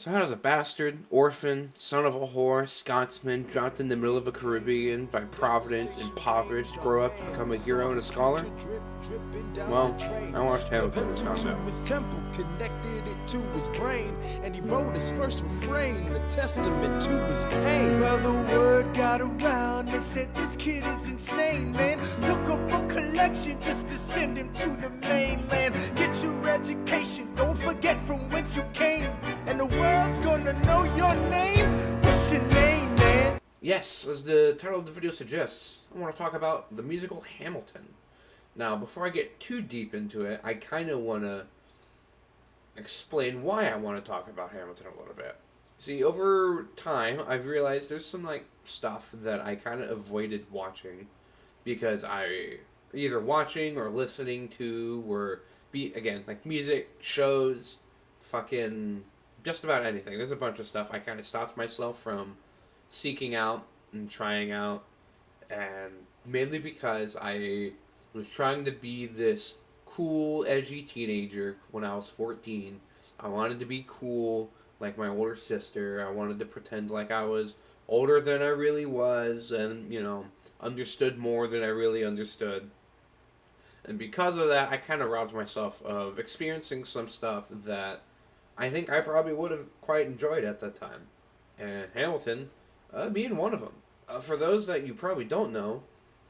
So how does a bastard, orphan, son of a whore, Scotsman, dropped in the middle of the Caribbean by Providence, impoverished, grow up to become a hero and a scholar? Well, I watched Hamilton and found out. His temple connected it to his brain, and he wrote his first refrain, a testament to his pain. Well, the word got around, they said this kid is insane, man. Took up a collection just to send him to the mainland. Get your education, don't forget from whence you came, and the world's gonna know your name. What's your name, man? Yes, as the title of the video suggests, I want to talk about the musical Hamilton. Now, before I get too deep into it, I kind of want to explain why I want to talk about Hamilton a little bit. See, over time, I've realized there's some, stuff that I kind of avoided watching because I either watching or listening to were, music, shows, fucking just about anything. There's a bunch of stuff I kind of stopped myself from seeking out and trying out, and mainly because I was trying to be this cool, edgy teenager when I was 14. I wanted to be cool like my older sister. I wanted to pretend like I was older than I really was and, understood more than I really understood. And because of that, I kind of robbed myself of experiencing some stuff that I think I probably would have quite enjoyed at that time. And Hamilton being one of them. For those that you probably don't know,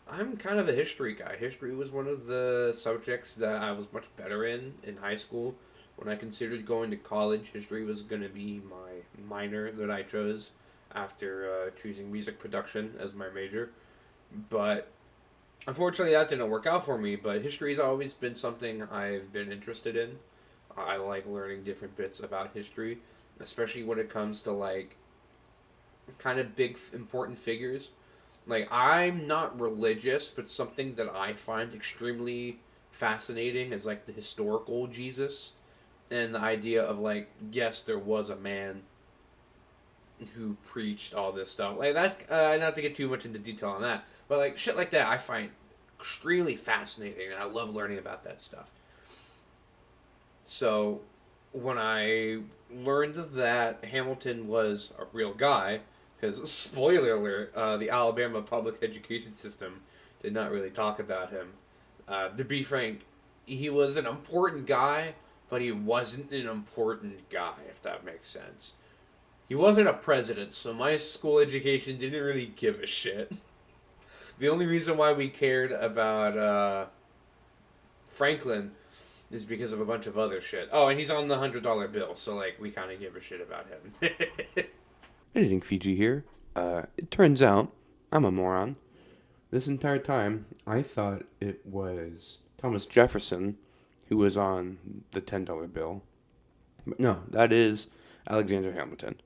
I'm kind of a history guy. History was one of the subjects that I was much better in high school. When I considered going to college, history was going to be my minor that I chose after choosing music production as my major. But unfortunately, that didn't work out for me. But history has always been something I've been interested in. I like learning different bits about history, especially when it comes to kind of big important figures. I'm not religious, but something that I find extremely fascinating is the historical Jesus and the idea of yes, there was a man who preached all this stuff like that. Not to get too much into detail on that, but shit like that I find extremely fascinating, and I love learning about that stuff. So when I learned that Hamilton was a real guy, because, spoiler alert, the Alabama public education system did not really talk about him. To be frank, he was an important guy, but he wasn't an important guy, if that makes sense. He wasn't a president, so my school education didn't really give a shit. The only reason why we cared about Franklin is because of a bunch of other shit. Oh, and he's on the $100 bill, so we kind of give a shit about him. Editing Fiji here. It turns out I'm a moron. This entire time, I thought it was Thomas Jefferson who was on the $10 bill. But no, that is Alexander Hamilton.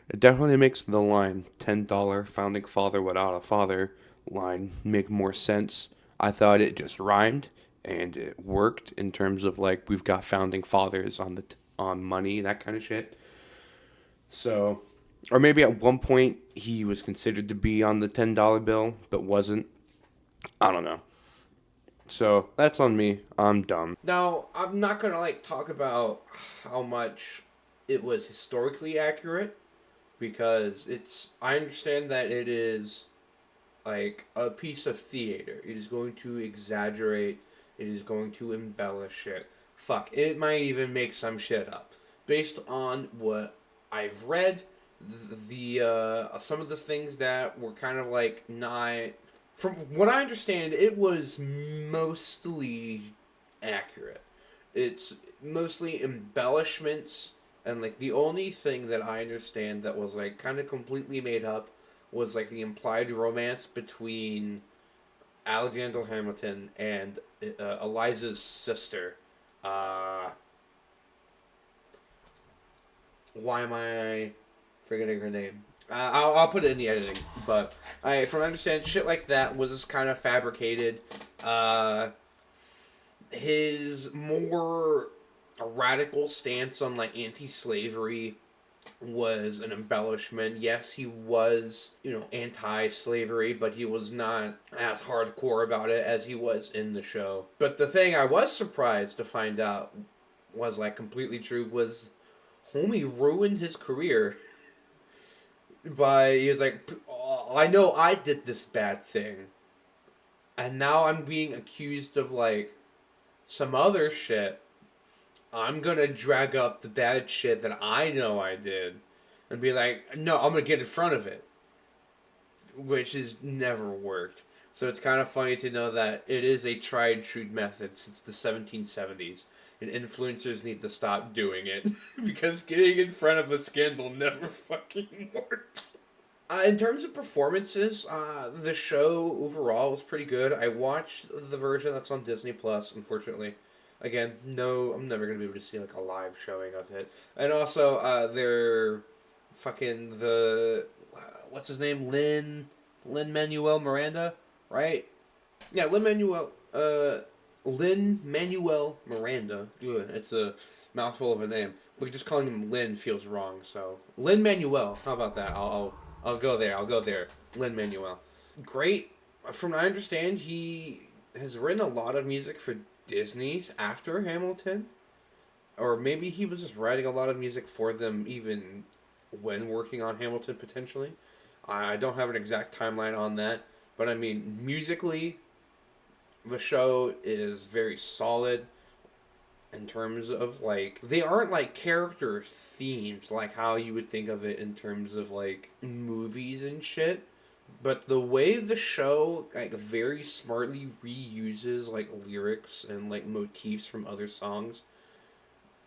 It definitely makes the line $10 founding father without a father line make more sense. I thought it just rhymed and it worked in terms of we've got founding fathers on on money, that kind of shit. So, or maybe at one point he was considered to be on the $10 bill, but wasn't. I don't know. So, that's on me. I'm dumb. Now, I'm not going to talk about how much it was historically accurate, because I understand that it is a piece of theater. It is going to exaggerate. It is going to embellish it. Fuck, it might even make some shit up. Based on what I've read, some of the things that were kind of not, from what I understand, it was mostly accurate. It's mostly embellishments, and the only thing that I understand that was kind of completely made up was the implied romance between Alexander Hamilton and Eliza's sister. Why am I forgetting her name? I'll put it in the editing, but from what I understand, shit like that was kind of fabricated. His more radical stance on anti-slavery was an embellishment. Yes, he was, anti-slavery, but he was not as hardcore about it as he was in the show. But the thing I was surprised to find out was completely true was homie ruined his career by, he was like, "Oh, I know I did this bad thing, and now I'm being accused of like some other shit. I'm gonna drag up the bad shit that I know I did and be like, no, I'm gonna get in front of it," which has never worked. So it's kind of funny to know that it is a tried true method since the 1770s, and influencers need to stop doing it because getting in front of a scandal never fucking works. In terms of performances, the show overall was pretty good. I watched the version that's on Disney Plus, unfortunately. Again, no, I'm never gonna be able to see like a live showing of it. And also, they're fucking the what's his name, Lin Manuel Miranda, right? Yeah, Lin Manuel Miranda. Ugh, it's a mouthful of a name. But just calling him Lin feels wrong. So Lin Manuel, how about that? I'll go there. I'll go there. Lin Manuel, great. From what I understand, he has written a lot of music for Disney's after Hamilton, or maybe he was just writing a lot of music for them even when working on Hamilton potentially. I don't have an exact timeline on that, but I mean musically, the show is very solid in terms of like they aren't like character themes like how you would think of it in terms of like movies and shit, but the way the show like very smartly reuses like lyrics and like motifs from other songs,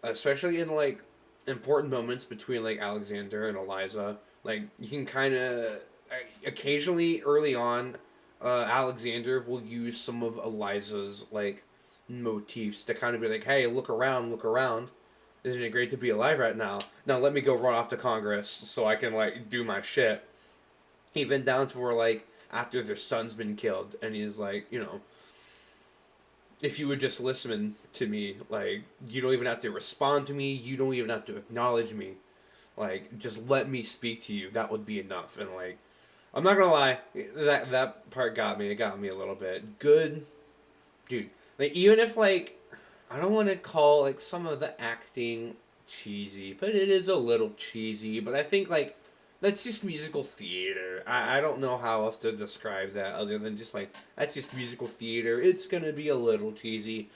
especially in like important moments between like Alexander and Eliza, like you can kind of occasionally early on, Alexander will use some of Eliza's like motifs to kind of be like, hey, look around, look around. Isn't it great to be alive right now? Now let me go run off to Congress so I can like do my shit. Even down to where like after their son's been killed and he's like, you know, if you would just listen to me, like you don't even have to respond to me, you don't even have to acknowledge me. Like just let me speak to you. That would be enough. And like I'm not gonna lie, that part got me. It got me a little bit. Good, dude. Like even if like I don't want to call like some of the acting cheesy, but it is a little cheesy. But I think like that's just musical theater. I don't know how else to describe that other than just like that's just musical theater. It's gonna be a little cheesy.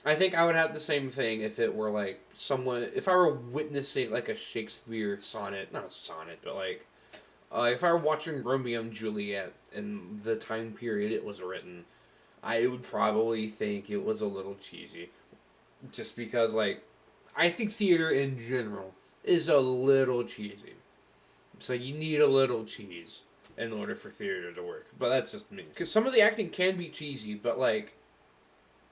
I think I would have the same thing if it were like someone, if I were witnessing like a Shakespeare sonnet, not a sonnet, but like if I were watching Romeo and Juliet in the time period it was written, I would probably think it was a little cheesy. Just because, like, I think theater in general is a little cheesy. So you need a little cheese in order for theater to work. But that's just me. Because some of the acting can be cheesy, but, like,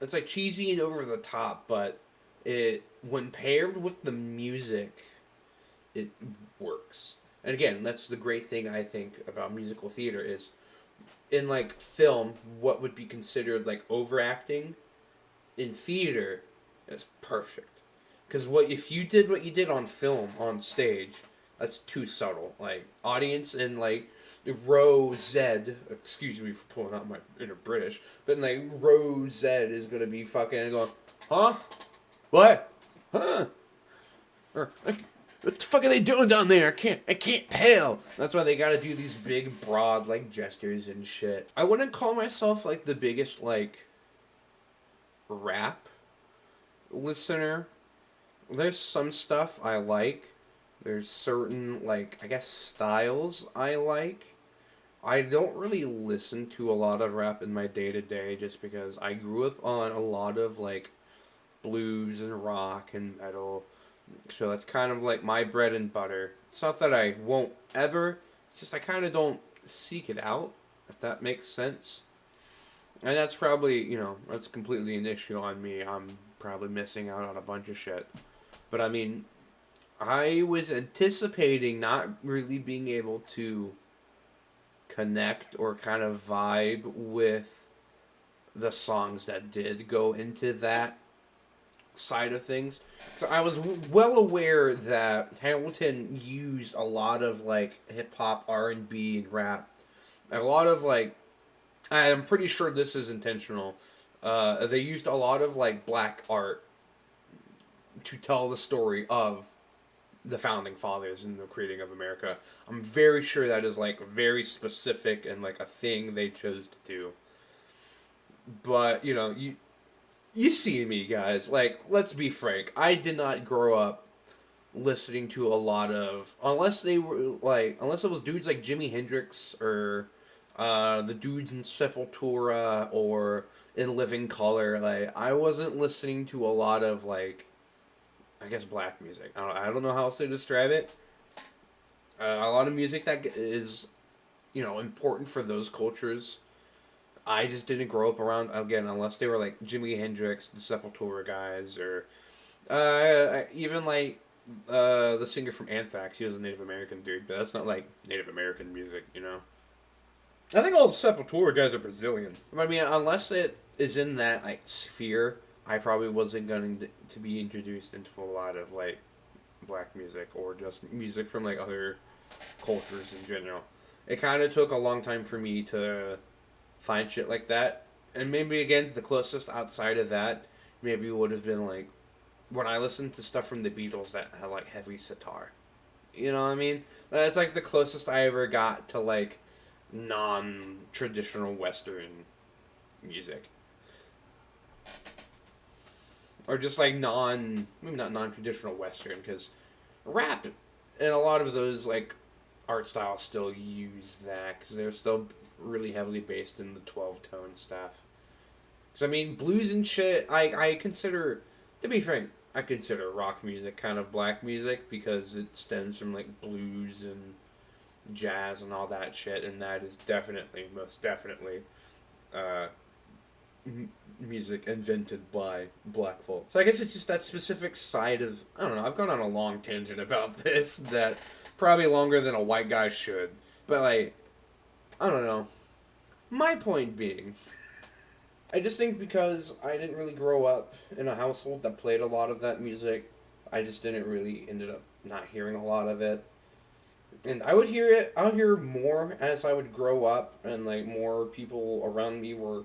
it's, like, cheesy and over the top, but it, when paired with the music, it works. And again, that's the great thing I think about musical theater is in like film, what would be considered like overacting in theater is perfect. Because what if you did what you did on film on stage, that's too subtle. Like audience in like row Z, excuse me for pulling out my inner British, but in like row Z is gonna be fucking going, huh? What? Huh? Or like, what the fuck are they doing down there? I can't tell. That's why they gotta do these big, broad, like, gestures and shit. I wouldn't call myself, like, the biggest, like, rap listener. There's some stuff I like. There's certain, like, I guess, styles I like. I don't really listen to a lot of rap in my day-to-day just because I grew up on a lot of, like, blues and rock and metal. So that's kind of like my bread and butter. It's not that I won't ever, it's just I kind of don't seek it out, if that makes sense. And that's probably, you know, that's completely an issue on me. I'm probably missing out on a bunch of shit. But I mean, I was anticipating not really being able to connect or kind of vibe with the songs that did go into that side of things. So I was well aware that Hamilton used a lot of like hip hop, R&B, and rap. A lot of like, I'm pretty sure this is intentional. They used a lot of like black art to tell the story of the founding fathers and the creating of America. I'm very sure that is like very specific and like a thing they chose to do. But you know, you see me, guys. Like, let's be frank. I did not grow up listening to a lot of, unless they were like, unless it was dudes like Jimi Hendrix or the dudes in Sepultura or in Living Color. Like, I wasn't listening to a lot of like, I guess black music. I don't know how else to describe it. A lot of music that is, you know, important for those cultures. I just didn't grow up around, again, unless they were like Jimi Hendrix, the Sepultura guys, or even like the singer from Anthrax. He was a Native American dude, but that's not like Native American music, you know. I think all the Sepultura guys are Brazilian. I mean, unless it is in that like sphere, I probably wasn't going to be introduced into a lot of like black music or just music from like other cultures in general. It kind of took a long time for me to find shit like that. And maybe again, the closest outside of that maybe would have been like when I listened to stuff from the Beatles that had like heavy sitar. You know what I mean? That's like the closest I ever got to like non-traditional Western music. Or just like maybe not non-traditional Western, because rap and a lot of those like art styles still use that, because they're still really heavily based in the 12-tone stuff. Because I mean, blues and shit, I consider, to be frank, I consider rock music kind of black music, because it stems from like blues and jazz and all that shit, and that is definitely, most definitely, music invented by black folk. So I guess it's just that specific side of, I don't know, I've gone on a long tangent about this that probably longer than a white guy should. But like, I don't know. My point being, I just think because I didn't really grow up in a household that played a lot of that music, I just didn't really ended up not hearing a lot of it. And I would hear it, I would hear more as I would grow up and like more people around me were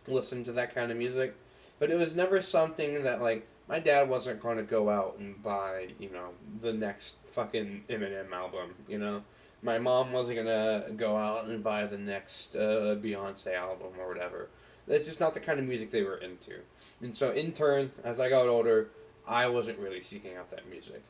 listening to that kind of music. But it was never something that like, my dad wasn't going to go out and buy, you know, the next fucking Eminem album, you know? My mom wasn't going to go out and buy the next Beyonce album or whatever. That's just not the kind of music they were into. And so in turn, as I got older, I wasn't really seeking out that music.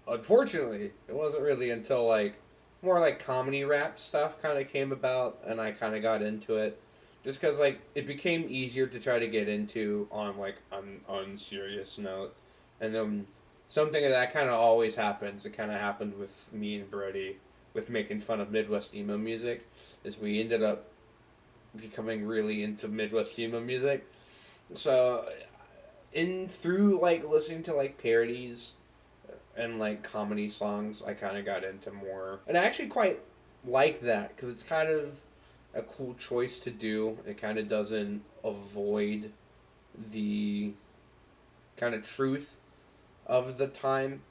Unfortunately, it wasn't really until like, more like comedy rap stuff kind of came about and I kind of got into it. Just because, like, it became easier to try to get into on, like, an unserious note. And then something that kind of always happens, it kind of happened with me and Brody, with making fun of Midwest emo music, is we ended up becoming really into Midwest emo music. So, through, like, listening to, like, parodies and, like, comedy songs, I kind of got into more. And I actually quite like that, because it's kind of a cool choice to do. It kind of doesn't avoid the kind of truth of the time.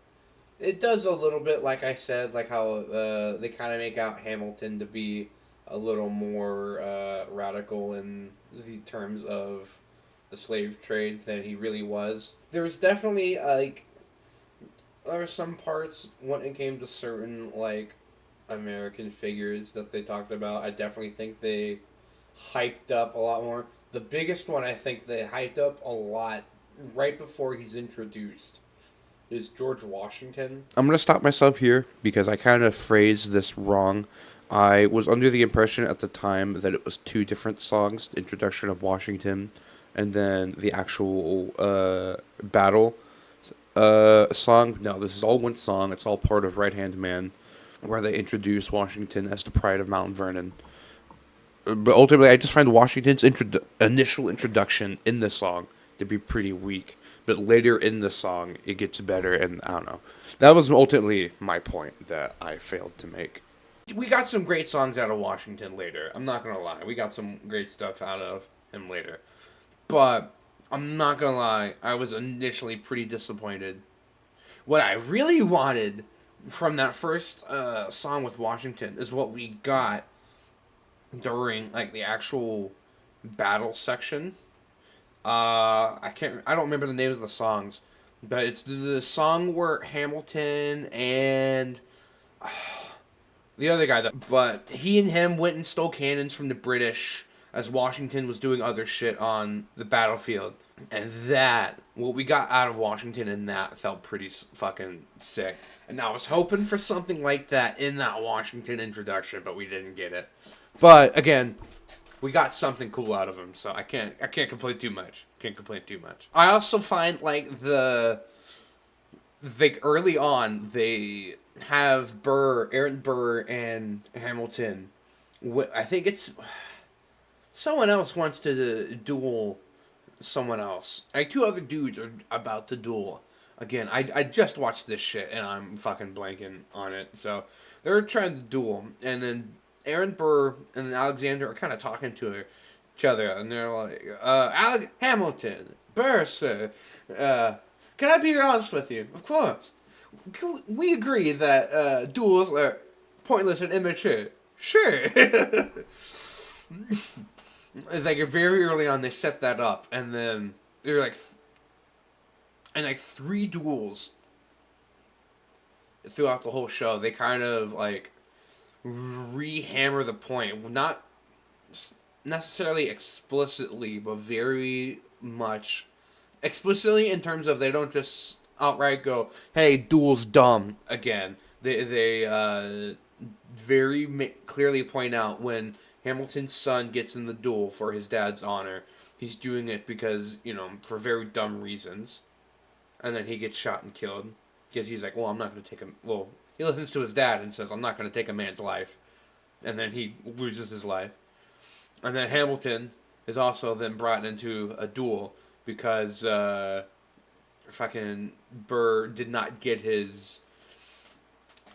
It does a little bit, like I said, like how they kind of make out Hamilton to be a little more radical in the terms of the slave trade than he really was. There was definitely like, there were some parts when it came to certain like American figures that they talked about. I definitely think they hyped up a lot more. The biggest one I think they hyped up a lot right before he's introduced is George Washington. I'm going to stop myself here because I kind of phrased this wrong. I was under the impression at the time that it was two different songs, the introduction of Washington and then the actual battle song. No, this is all one song. It's all part of Right Hand Man, where they introduce Washington as the pride of Mount Vernon. But ultimately, I just find Washington's initial introduction in the song to be pretty weak. But later in the song, it gets better, and I don't know. That was ultimately my point that I failed to make. We got some great songs out of Washington later. I'm not going to lie. We got some great stuff out of him later. But I'm not going to lie. I was initially pretty disappointed. What I really wanted from that first song with Washington is what we got during like the actual battle section. I don't remember the names of the songs, But it's the song where Hamilton and the other guy, but he and him went and stole cannons from the British as Washington was doing other shit on the battlefield. And that, what we got out of Washington in that felt pretty fucking sick. And I was hoping for something like that in that Washington introduction, but we didn't get it. But again, we got something cool out of him, so I can't complain too much. I also find early on they have Aaron Burr and Hamilton. I think it's someone else wants to duel someone else. Like, two other dudes are about to duel. Again, I just watched this shit and I'm fucking blanking on it. So they're trying to duel, and then Aaron Burr and Alexander are kind of talking to each other, and they're like, Hamilton, Burr, sir, can I be honest with you? Of course. We agree that duels are pointless and immature. Sure. It's like very early on they set that up, and then they're like, and like 3 duels throughout the whole show. They kind of like re-hammer the point, not necessarily explicitly, but very much explicitly in terms of they don't just outright go, "Hey, duel's dumb" again. They very clearly point out when Hamilton's son gets in the duel for his dad's honor, he's doing it because, for very dumb reasons. And then he gets shot and killed. Because he's like, well, I'm not going to take him. Well, he listens to his dad and says, I'm not going to take a man's life. And then he loses his life. And then Hamilton is also then brought into a duel because fucking Burr did not get his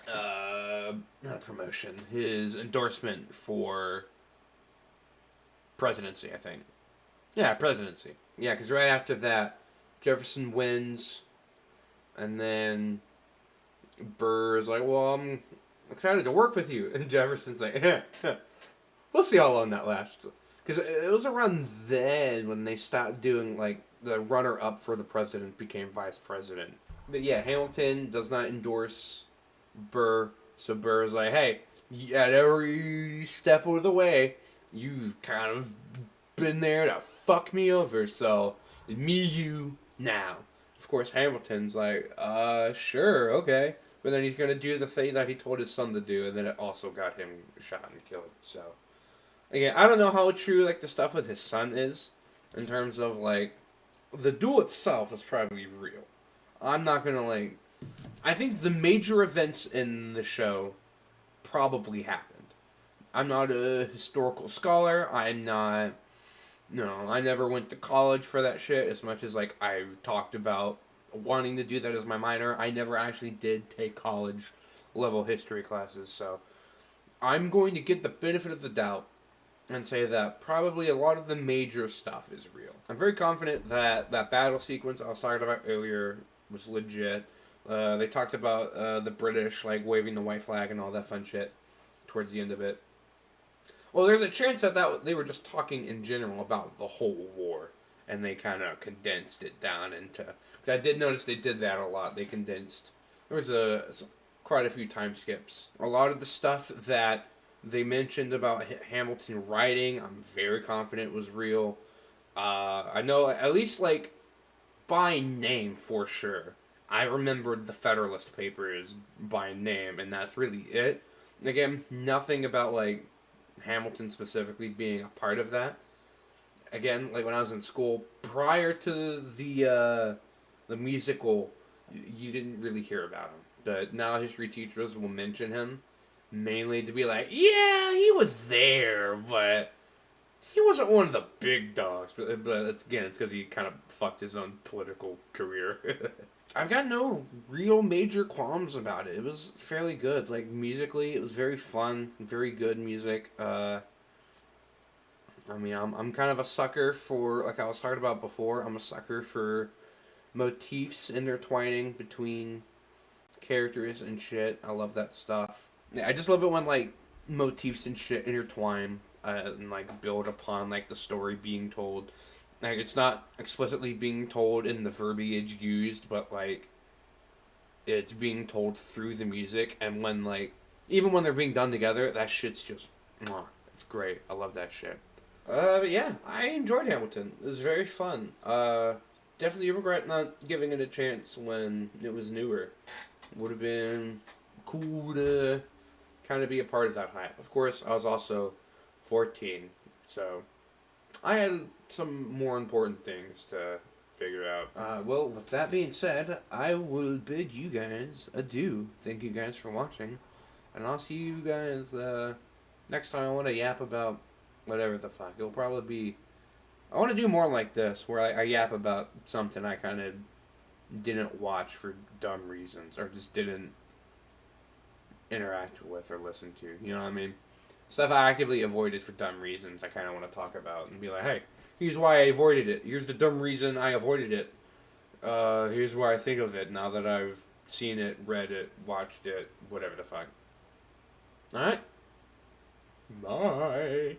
not a promotion, his endorsement for presidency, I think. Yeah, presidency. Yeah, because right after that, Jefferson wins, and then Burr is like, well, I'm excited to work with you. And Jefferson's like, we'll see how long that lasts. Because it was around then when they stopped doing, like, the runner-up for the president became vice president. But yeah, Hamilton does not endorse Burr, so Burr is like, hey, at every step of the way, you've kind of been there to fuck me over, so me, you, now. Of course, Hamilton's like, sure, okay. But then he's gonna do the thing that he told his son to do, and then it also got him shot and killed, so. Again, I don't know how true, like, the stuff with his son is, in terms of, like, the duel itself is probably real. I'm not gonna, like, I think the major events in the show probably happened. I'm not a historical scholar. I'm not, I never went to college for that shit, as much as, like, I've talked about wanting to do that as my minor. I never actually did take college level history classes, so I'm going to get the benefit of the doubt and say that probably a lot of the major stuff is real. I'm very confident that that battle sequence I was talking about earlier was legit. They talked about the British, like, waving the white flag and all that fun shit towards the end of it. Well, there's a chance that they were just talking in general about the whole war, and they kind of condensed it down into... Because I did notice they did that a lot. They condensed... There was quite a few time skips. A lot of the stuff that they mentioned about Hamilton writing, I'm very confident was real. I know, at least, like, by name for sure. I remembered the Federalist Papers by name, and that's really it. Again, nothing about, like, Hamilton specifically being a part of that. Again, like, when I was in school, prior to the musical, you didn't really hear about him. But now history teachers will mention him, mainly to be like, yeah, he was there, but he wasn't one of the big dogs. But it's because he kind of fucked his own political career. I've got no real major qualms about it. It was fairly good. Like, musically, it was very fun, very good music. I mean, I'm kind of a sucker for, like I was talking about before, I'm a sucker for motifs intertwining between characters and shit. I love that stuff. Yeah, I just love it when, like, motifs and shit intertwine and, like, build upon, like, the story being told. Like, it's not explicitly being told in the verbiage used, but, like, it's being told through the music, and when, like, even when they're being done together, that shit's just, mwah, it's great. I love that shit. But yeah, I enjoyed Hamilton. It was very fun. Definitely regret not giving it a chance when it was newer. Would have been cool to kind of be a part of that hype. Of course, I was also 14, so I had some more important things to figure out. Well, with that being said, I will bid you guys adieu. Thank you guys for watching, and I'll see you guys next time. I want to yap about whatever the fuck. It'll probably be. I want to do more like this, where I yap about something I kind of didn't watch for dumb reasons, or just didn't interact with or listen to. You know what I mean? Stuff I actively avoided for dumb reasons. I kind of want to talk about and be like, hey, here's why I avoided it. Here's the dumb reason I avoided it. Here's why I think of it now that I've seen it, read it, watched it, whatever the fuck. All right. Bye.